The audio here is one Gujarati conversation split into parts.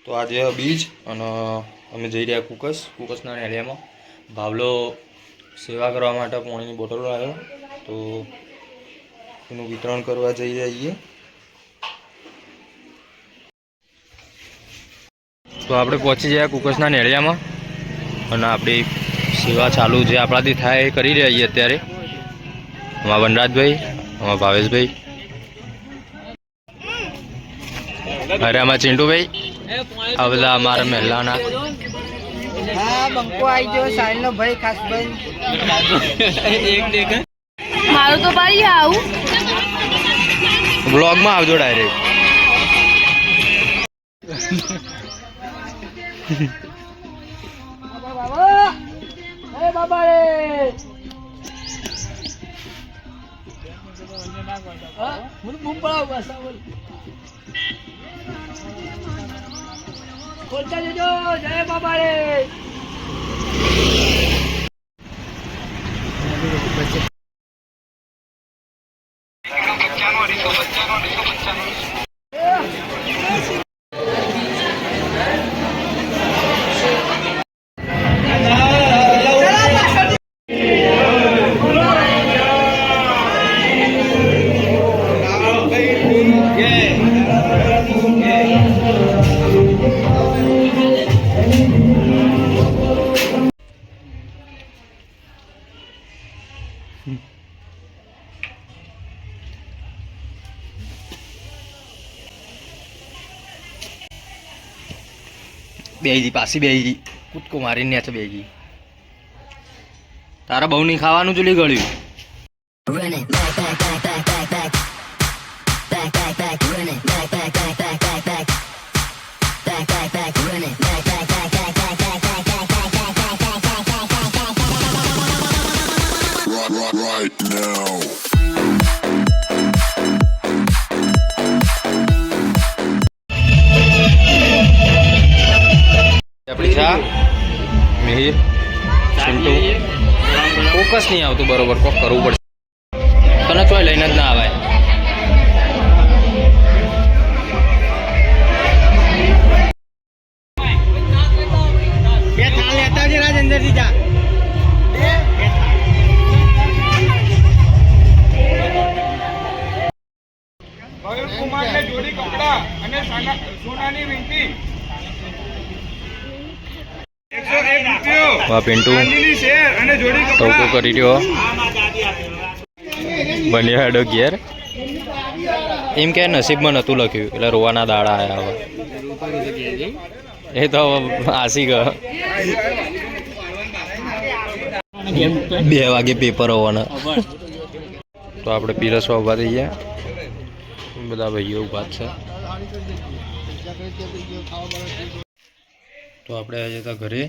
તો આજે બીજ અને અમે જઈ રહ્યા કુકસના એરિયામાં. ભાવલો સેવા કરવા માટે પાણીની બોટલો લાવ્યો, તો એનું વિતરણ કરવા જઈ રહીએ. તો આપણે પહોંચી ગયા કુકસના નેળિયામાં અને આપણી સેવા ચાલુ જે આપણાથી થાય એ કરી રહ્યા છીએ અત્યારે. અમારા વનરાજભાઈ, અમારા ભાવેશભાઈ, અરે અમારા ચિંટુભાઈ, આ બધા અમારા મહેલાના. હા, બંકો આવી ગયો, સાઈલનો ભાઈ, ખાસ ભાઈ. મારું તો પાડી આવું બ્લોગમાં આવજો ડાયરેક્ટ. બાબા રે બૂમ પડાવ બસ ખોલતા જજો. જય બાબા રે. બેજી પાછી બેજી કૂદકો મારીને નેચે બેજી. તારા બહુ નહીં ખાવાનું ચૂલી ગળ્યું. આપણી ચા મિહિર ચિંટુ ફોકસ નહીં આવતું બરોબર, કોક કરવું પડશે. તને ચોય લઈને જ ના આવાય. બે થાળ લેતા જ રાજ અંદરથી જા. કુમારને જોડી કપડા અને સોનાની વીંટી. પિન્ટુ ટોકો કરી રહ્યો. બન્યો હેડો ઘેર. એમ કે નસીબમાં નહોતું લખ્યું એટલે રોવાના દાડા આવ્યા. હવે એ તો આસી ગયો. 2 વાગે પેપર હોવાના. તો આપણે પીરસવા ઊભા થઈ ગયા. બધા ભાઈઓ ઊભા છે. તો આપણે આજે હતા ઘરે.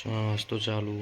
નાસ્તો ચાલુ.